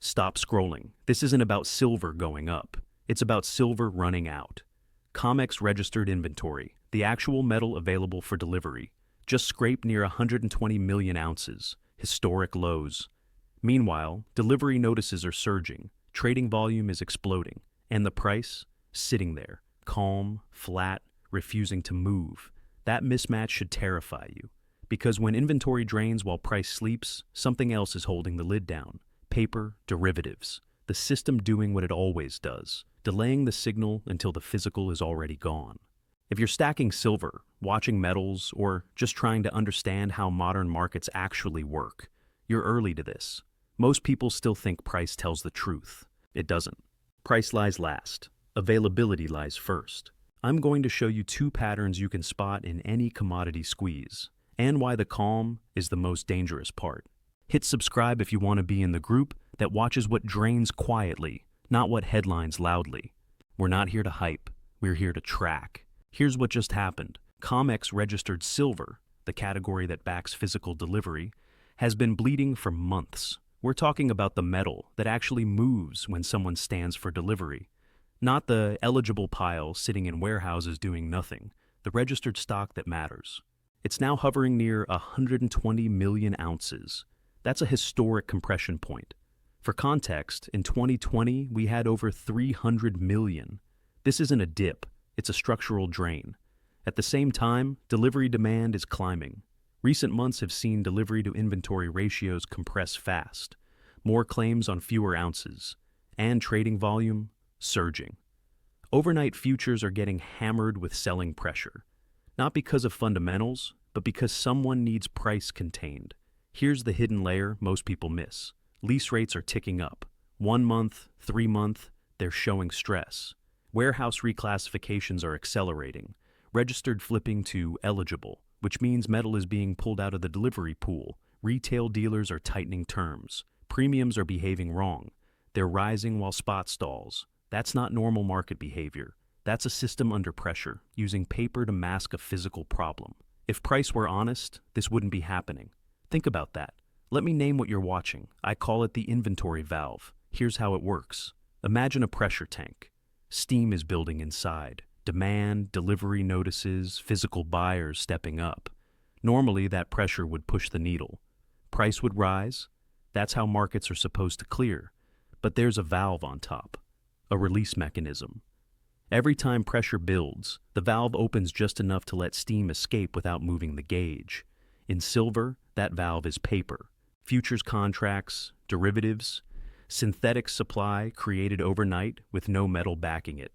Stop scrolling. This isn't about silver going up. It's about silver running out. COMEX registered inventory, the actual metal available for delivery, just scraped near 120 million ounces, historic lows. Meanwhile, delivery notices are surging, trading volume is exploding, and the price? Sitting there, calm, flat, refusing to move. That mismatch should terrify you. Because when inventory drains while price sleeps, something else is holding the lid down. Paper, derivatives. The system doing what it always does, delaying the signal until the physical is already gone. If you're stacking silver, watching metals, or just trying to understand how modern markets actually work, you're early to this. Most people still think price tells the truth. It doesn't. Price lies last. Availability lies first. I'm going to show you two patterns you can spot in any commodity squeeze, and why the calm is the most dangerous part. Hit subscribe if you want to be in the group that watches what drains quietly, not what headlines loudly. We're not here to hype, we're here to track. Here's what just happened. COMEX registered silver, the category that backs physical delivery, has been bleeding for months. We're talking about the metal that actually moves when someone stands for delivery. Not the eligible pile sitting in warehouses doing nothing, the registered stock that matters. It's now hovering near 120 million ounces. That's a historic compression point. For context, in 2020, we had over 300 million. This isn't a dip, it's a structural drain. At the same time, delivery demand is climbing. Recent months have seen delivery to inventory ratios compress fast, more claims on fewer ounces, and trading volume surging. Overnight futures are getting hammered with selling pressure, not because of fundamentals, but because someone needs price contained. Here's the hidden layer most people miss. Lease rates are ticking up. 1 month, 3 month, they're showing stress. Warehouse reclassifications are accelerating. Registered flipping to eligible, which means metal is being pulled out of the delivery pool. Retail dealers are tightening terms. Premiums are behaving wrong. They're rising while spot stalls. That's not normal market behavior. That's a system under pressure, using paper to mask a physical problem. If price were honest, this wouldn't be happening. Think about that. Let me name what you're watching. I call it the inventory valve. Here's how it works. Imagine a pressure tank. Steam is building inside. Demand, delivery notices, physical buyers stepping up. Normally, that pressure would push the needle. Price would rise. That's how markets are supposed to clear. But there's a valve on top, a release mechanism. Every time pressure builds, the valve opens just enough to let steam escape without moving the gauge. In silver, that valve is paper. Futures contracts, derivatives, synthetic supply created overnight with no metal backing it.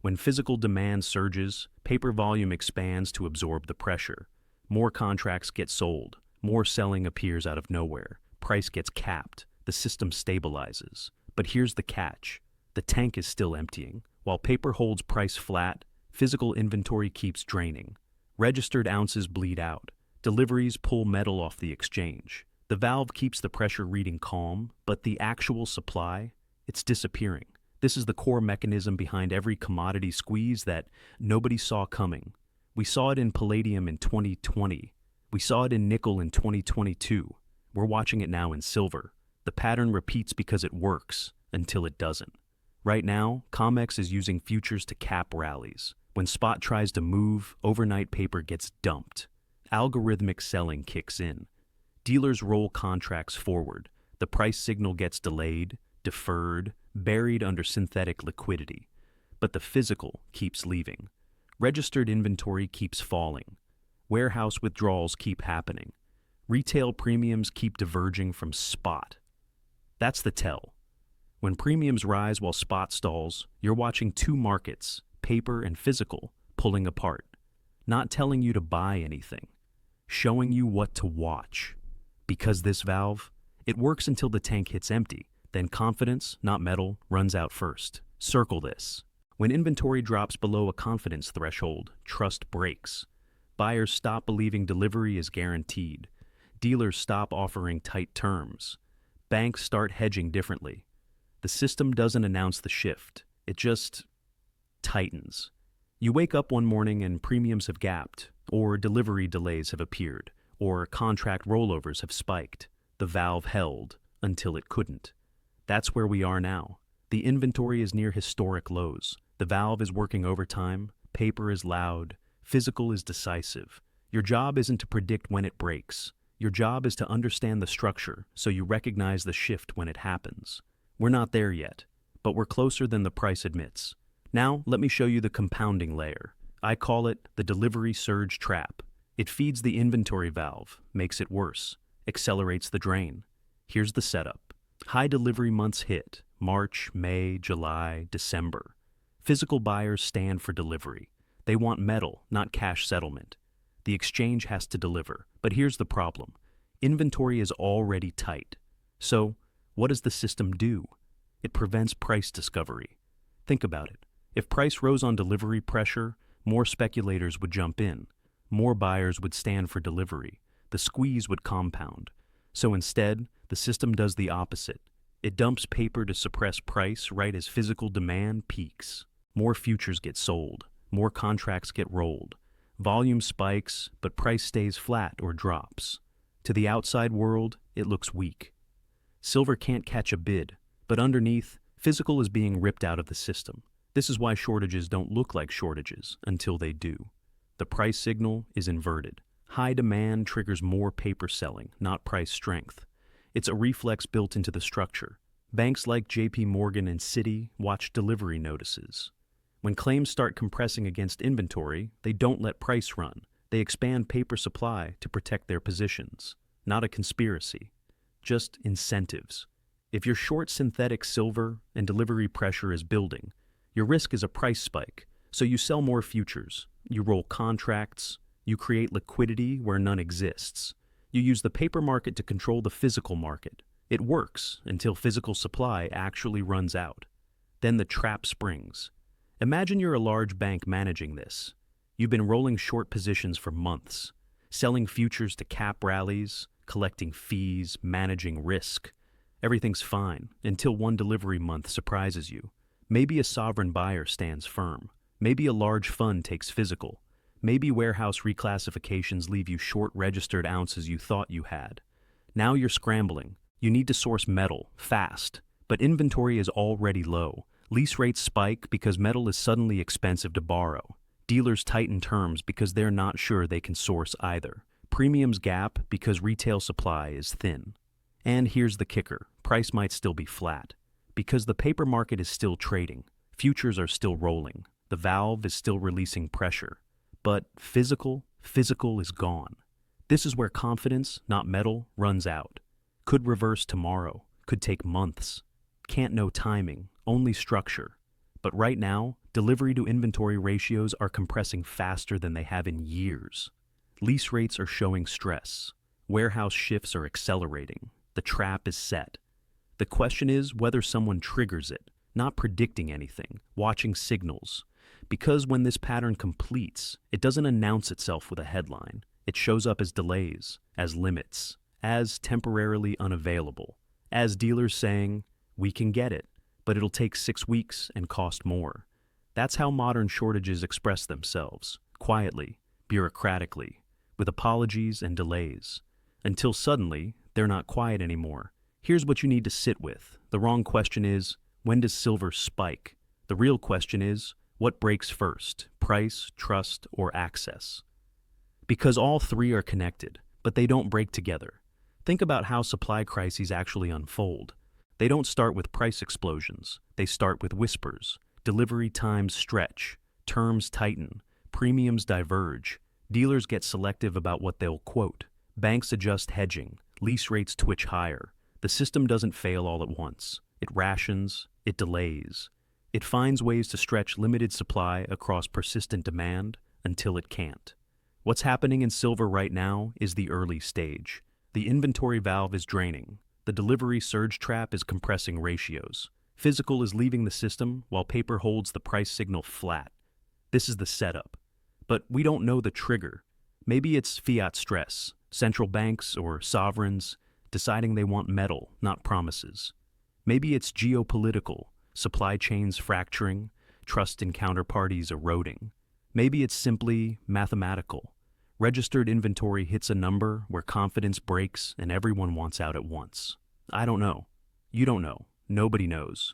When physical demand surges, paper volume expands to absorb the pressure. More contracts get sold. More selling appears out of nowhere. Price gets capped. The system stabilizes. But here's the catch. The tank is still emptying. While paper holds price flat, physical inventory keeps draining. Registered ounces bleed out. Deliveries pull metal off the exchange. The valve keeps the pressure reading calm, but the actual supply, it's disappearing. This is the core mechanism behind every commodity squeeze that nobody saw coming. We saw it in palladium in 2020. We saw it in nickel in 2022. We're watching it now in silver. The pattern repeats because it works, until it doesn't. Right now, COMEX is using futures to cap rallies. When spot tries to move, overnight paper gets dumped. Algorithmic selling kicks in. Dealers roll contracts forward. The price signal gets delayed, deferred, buried under synthetic liquidity. But the physical keeps leaving. Registered inventory keeps falling. Warehouse withdrawals keep happening. Retail premiums keep diverging from spot. That's the tell. When premiums rise while spot stalls, you're watching two markets, paper and physical, pulling apart. Not telling you to buy anything. Showing you what to watch. Because this valve, it works until the tank hits empty. Then confidence, not metal, runs out first. Circle this. When inventory drops below a confidence threshold, trust breaks. Buyers stop believing delivery is guaranteed. Dealers stop offering tight terms. Banks start hedging differently. The system doesn't announce the shift. It just tightens. You wake up one morning and premiums have gapped, or delivery delays have appeared, or contract rollovers have spiked. The valve held until it couldn't. That's where we are now. The inventory is near historic lows. The valve is working overtime, paper is loud, physical is decisive. Your job isn't to predict when it breaks. Your job is to understand the structure so you recognize the shift when it happens. We're not there yet, but we're closer than the price admits. Now, let me show you the compounding layer. I call it the delivery surge trap. It feeds the inventory valve, makes it worse, accelerates the drain. Here's the setup. High delivery months hit: March, May, July, December. Physical buyers stand for delivery. They want metal, not cash settlement. The exchange has to deliver, but here's the problem. Inventory is already tight. So, what does the system do? It prevents price discovery. Think about it. If price rose on delivery pressure, more speculators would jump in. More buyers would stand for delivery. The squeeze would compound. So instead, the system does the opposite. It dumps paper to suppress price right as physical demand peaks. More futures get sold. More contracts get rolled. Volume spikes, but price stays flat or drops. To the outside world, it looks weak. Silver can't catch a bid, but underneath, physical is being ripped out of the system. This is why shortages don't look like shortages until they do. The price signal is inverted. High demand triggers more paper selling, not price strength. It's a reflex built into the structure. Banks like JP Morgan and Citi watch delivery notices. When claims start compressing against inventory, they don't let price run. They expand paper supply to protect their positions. Not a conspiracy, just incentives. If you're short synthetic silver and delivery pressure is building, your risk is a price spike, so you sell more futures. You roll contracts, you create liquidity where none exists. You use the paper market to control the physical market. It works until physical supply actually runs out. Then the trap springs. Imagine you're a large bank managing this. You've been rolling short positions for months, selling futures to cap rallies, collecting fees, managing risk. Everything's fine until one delivery month surprises you. Maybe a sovereign buyer stands firm. Maybe a large fund takes physical. Maybe warehouse reclassifications leave you short registered ounces you thought you had. Now you're scrambling. You need to source metal, fast. But inventory is already low. Lease rates spike because metal is suddenly expensive to borrow. Dealers tighten terms because they're not sure they can source either. Premiums gap because retail supply is thin. And here's the kicker. Price might still be flat. Because the paper market is still trading. Futures are still rolling. The valve is still releasing pressure. But physical is gone. This is where confidence, not metal, runs out. Could reverse tomorrow. Could take months. Can't know timing, only structure. But right now, delivery to inventory ratios are compressing faster than they have in years. Lease rates are showing stress. Warehouse shifts are accelerating. The trap is set. The question is whether someone triggers it, not predicting anything, watching signals. Because when this pattern completes, it doesn't announce itself with a headline. It shows up as delays, as limits, as temporarily unavailable, as dealers saying, "We can get it, but it'll take 6 weeks and cost more." That's how modern shortages express themselves, quietly, bureaucratically, with apologies and delays, until suddenly they're not quiet anymore. Here's what you need to sit with. The wrong question is, when does silver spike? The real question is, what breaks first, price, trust, or access? Because all three are connected, but they don't break together. Think about how supply crises actually unfold. They don't start with price explosions. They start with whispers. Delivery times stretch, terms tighten, premiums diverge. Dealers get selective about what they'll quote. Banks adjust hedging. Lease rates twitch higher. The system doesn't fail all at once. It rations, it delays. It finds ways to stretch limited supply across persistent demand until it can't. What's happening in silver right now is the early stage. The inventory valve is draining. The delivery surge trap is compressing ratios. Physical is leaving the system while paper holds the price signal flat. This is the setup. But we don't know the trigger. Maybe it's fiat stress, central banks or sovereigns deciding they want metal, not promises. Maybe it's geopolitical, supply chains fracturing, trust in counterparties eroding. Maybe it's simply mathematical. Registered inventory hits a number where confidence breaks and everyone wants out at once. I don't know. You don't know. Nobody knows.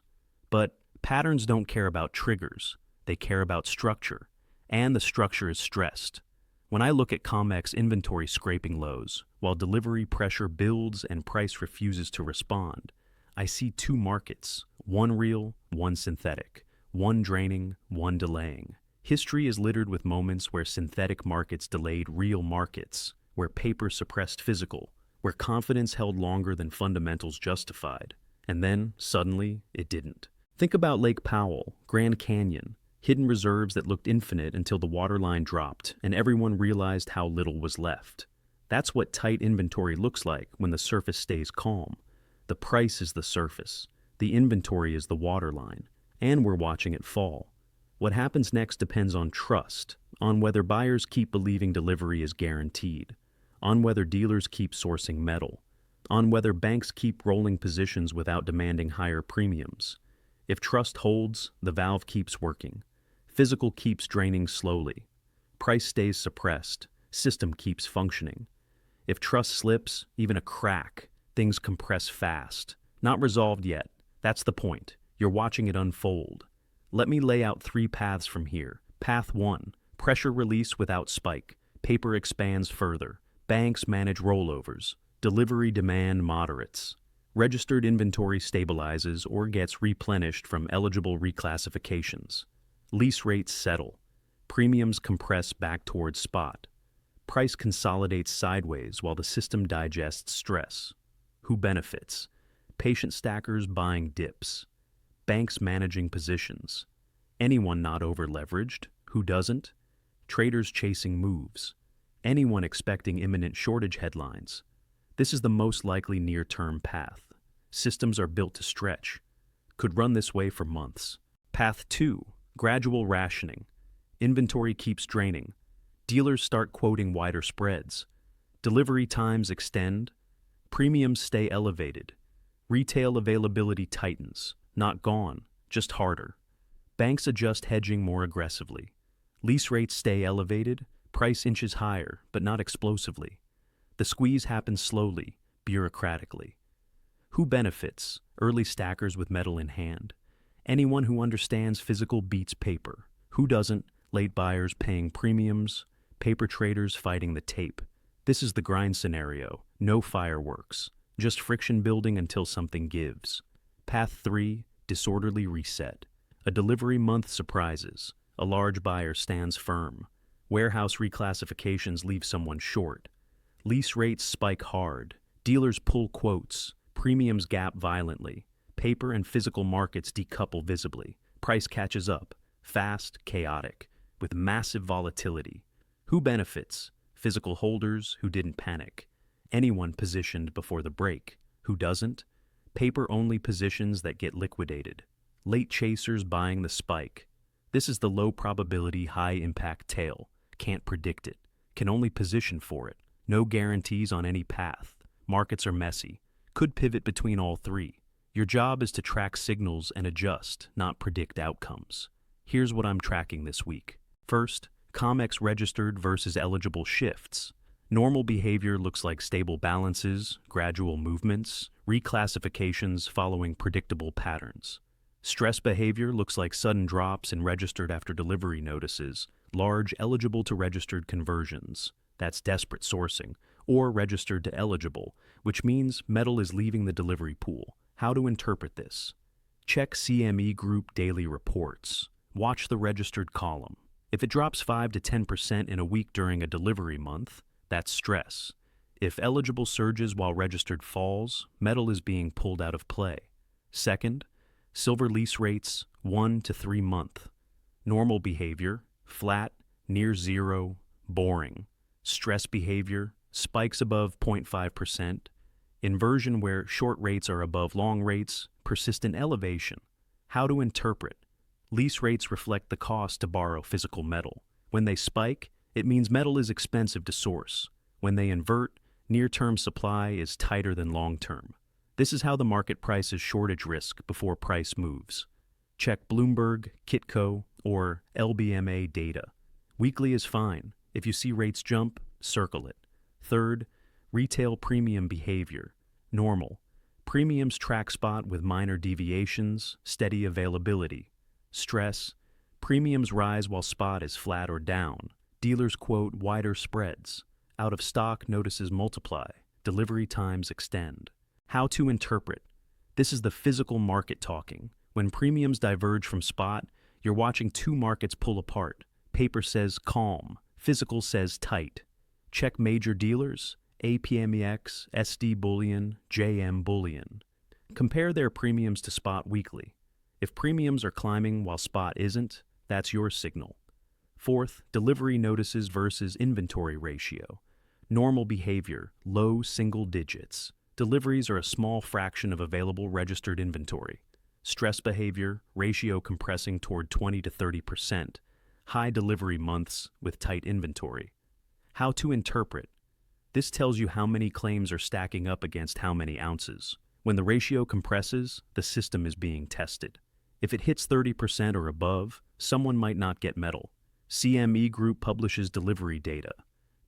But patterns don't care about triggers. They care about structure. And the structure is stressed. When I look at COMEX inventory scraping lows, while delivery pressure builds and price refuses to respond, I see two markets, one real, one synthetic, one draining, one delaying. History is littered with moments where synthetic markets delayed real markets, where paper suppressed physical, where confidence held longer than fundamentals justified, and then, suddenly, it didn't. Think about Lake Powell, Grand Canyon, hidden reserves that looked infinite until the waterline dropped and everyone realized how little was left. That's what tight inventory looks like when the surface stays calm. The price is the surface, the inventory is the waterline, and we're watching it fall. What happens next depends on trust, on whether buyers keep believing delivery is guaranteed, on whether dealers keep sourcing metal, on whether banks keep rolling positions without demanding higher premiums. If trust holds, the valve keeps working. Physical keeps draining slowly. Price stays suppressed. System keeps functioning. If trust slips, even a crack, things compress fast. Not resolved yet. That's the point. You're watching it unfold. Let me lay out 3 paths from here. Path 1, pressure release without spike. Paper expands further. Banks manage rollovers. Delivery demand moderates. Registered inventory stabilizes or gets replenished from eligible reclassifications. Lease rates settle. Premiums compress back towards spot. Price consolidates sideways while the system digests stress. Who benefits? Patient stackers buying dips. Banks managing positions. Anyone not over-leveraged? Who doesn't? Traders chasing moves. Anyone expecting imminent shortage headlines? This is the most likely near-term path. Systems are built to stretch. Could run this way for months. Path 2, gradual rationing. Inventory keeps draining. Dealers start quoting wider spreads. Delivery times extend. Premiums stay elevated. Retail availability tightens. Not gone, just harder. Banks adjust hedging more aggressively. Lease rates stay elevated. Price inches higher, but not explosively. The squeeze happens slowly, bureaucratically. Who benefits? Early stackers with metal in hand. Anyone who understands physical beats paper. Who doesn't? Late buyers paying premiums. Paper traders fighting the tape. This is the grind scenario. No fireworks. Just friction building until something gives. Path 3, disorderly reset. A delivery month surprises. A large buyer stands firm. Warehouse reclassifications leave someone short. Lease rates spike hard. Dealers pull quotes. Premiums gap violently. Paper and physical markets decouple visibly. Price catches up. Fast, chaotic, with massive volatility. Who benefits? Physical holders who didn't panic. Anyone positioned before the break. Who doesn't? Paper-only positions that get liquidated. Late chasers buying the spike. This is the low-probability, high-impact tail. Can't predict it. Can only position for it. No guarantees on any path. Markets are messy. Could pivot between all 3. Your job is to track signals and adjust, not predict outcomes. Here's what I'm tracking this week. First, COMEX registered versus eligible shifts. Normal behavior looks like stable balances, gradual movements, reclassifications following predictable patterns. Stress behavior looks like sudden drops in registered after delivery notices, large eligible to registered conversions. That's desperate sourcing, or registered to eligible, which means metal is leaving the delivery pool. How to interpret this? Check CME Group daily reports. Watch the registered column. If it drops 5 to 10% in a week during a delivery month, that's stress. If eligible surges while registered falls, metal is being pulled out of play. Second, silver lease rates 1 to 3 month. Normal behavior, flat, near zero, boring. Stress behavior, spikes above 0.5%. Inversion where short rates are above long rates, persistent elevation. How to interpret? Lease rates reflect the cost to borrow physical metal. When they spike, it means metal is expensive to source. When they invert, near-term supply is tighter than long-term. This is how the market prices shortage risk before price moves. Check Bloomberg, Kitco, or LBMA data. Weekly is fine. If you see rates jump, circle it. Third, retail premium behavior. Normal. Premiums track spot with minor deviations, steady availability. Stress, premiums rise while spot is flat or down. Dealers quote wider spreads. Out of stock notices multiply. Delivery times extend. How to interpret. This is the physical market talking. When premiums diverge from spot, you're watching two markets pull apart. Paper says calm, physical says tight. Check major dealers, APMEX, SD Bullion, JM Bullion. Compare their premiums to spot weekly. If premiums are climbing while spot isn't, that's your signal. Fourth, delivery notices versus inventory ratio. Normal behavior, low single digits. Deliveries are a small fraction of available registered inventory. Stress behavior, ratio compressing toward 20 to 30%. High delivery months with tight inventory. How to interpret. This tells you how many claims are stacking up against how many ounces. When the ratio compresses, the system is being tested. If it hits 30% or above, someone might not get metal. CME Group publishes delivery data.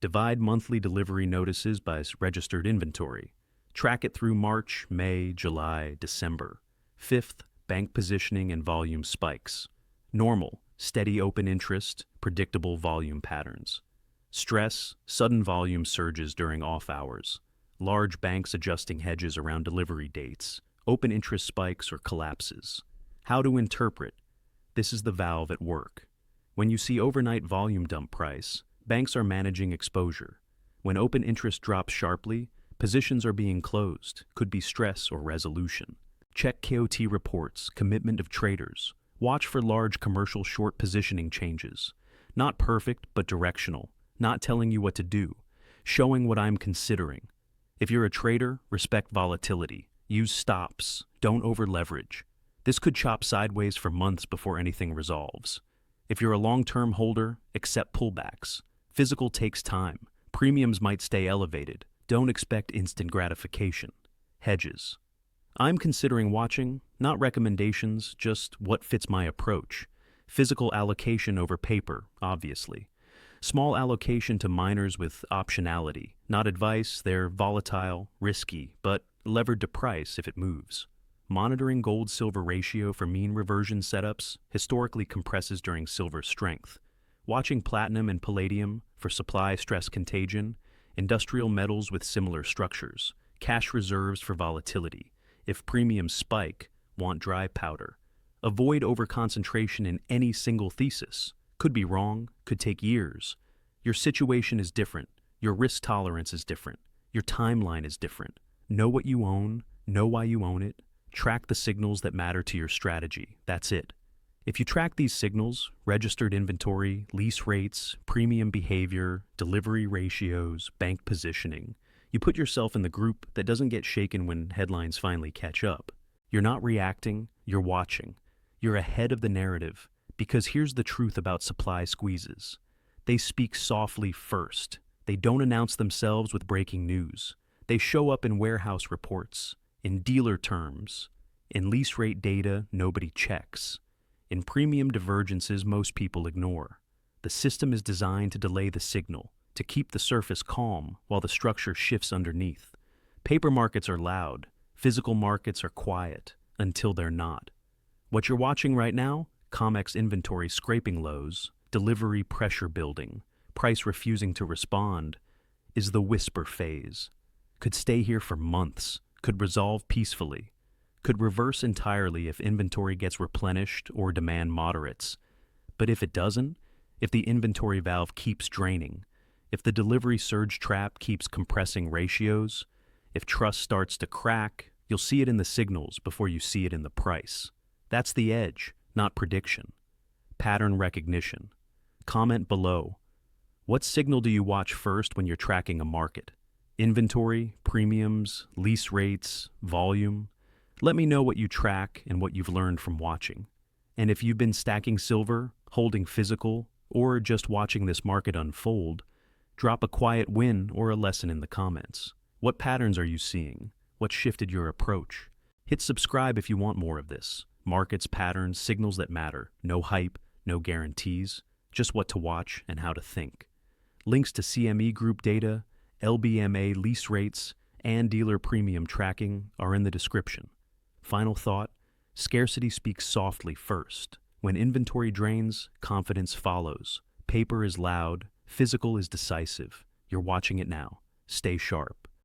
Divide monthly delivery notices by registered inventory. Track it through March, May, July, December. Fifth, bank positioning and volume spikes. Normal, steady open interest, predictable volume patterns. Stress, sudden volume surges during off hours. Large banks adjusting hedges around delivery dates. Open interest spikes or collapses. How to interpret. This is the valve at work. When you see overnight volume dump price, banks are managing exposure. When open interest drops sharply, positions are being closed, could be stress or resolution. Check KOT reports, commitment of traders. Watch for large commercial short positioning changes. Not perfect, but directional. Not telling you what to do. Showing what I'm considering. If you're a trader, respect volatility. Use stops. Don't over-leverage. This could chop sideways for months before anything resolves. If you're a long-term holder, accept pullbacks. Physical takes time. Premiums might stay elevated. Don't expect instant gratification. Hedges. I'm considering watching, not recommendations, just what fits my approach. Physical allocation over paper, obviously. Small allocation to miners with optionality. Not advice, they're volatile, risky, but levered to price if it moves. Monitoring gold-silver ratio for mean reversion setups historically compresses during silver strength. Watching platinum and palladium for supply stress contagion. Industrial metals with similar structures. Cash reserves for volatility. If premiums spike, want dry powder. Avoid overconcentration in any single thesis. Could be wrong, could take years. Your situation is different. Your risk tolerance is different. Your timeline is different. Know what you own, know why you own it. Track the signals that matter to your strategy. That's it. If you track these signals, registered inventory, lease rates, premium behavior, delivery ratios, bank positioning, you put yourself in the group that doesn't get shaken when headlines finally catch up. You're not reacting, you're watching. You're ahead of the narrative, because here's the truth about supply squeezes. They speak softly first. They don't announce themselves with breaking news. They show up in warehouse reports, in dealer terms, in lease rate data nobody checks, in premium divergences most people ignore. The system is designed to delay the signal, to keep the surface calm while the structure shifts underneath. Paper markets are loud, physical markets are quiet, until they're not. What you're watching right now, COMEX inventory scraping lows, delivery pressure building, price refusing to respond, is the whisper phase. Could stay here for months, could resolve peacefully, could reverse entirely if inventory gets replenished or demand moderates. But if it doesn't, if the inventory valve keeps draining, if the delivery surge trap keeps compressing ratios, if trust starts to crack, you'll see it in the signals before you see it in the price. That's the edge, not prediction. Pattern recognition. Comment below. What signal do you watch first when you're tracking a market? Inventory, premiums, lease rates, volume? Let me know what you track and what you've learned from watching. And if you've been stacking silver, holding physical, or just watching this market unfold, drop a quiet win or a lesson in the comments. What patterns are you seeing? What shifted your approach? Hit subscribe if you want more of this. Markets, patterns, signals that matter. No hype, no guarantees, just what to watch and how to think. Links to CME Group data, LBMA lease rates, and dealer premium tracking are in the description. Final thought, scarcity speaks softly first. When inventory drains, confidence follows. Paper is loud, physical is decisive. You're watching it now. Stay sharp.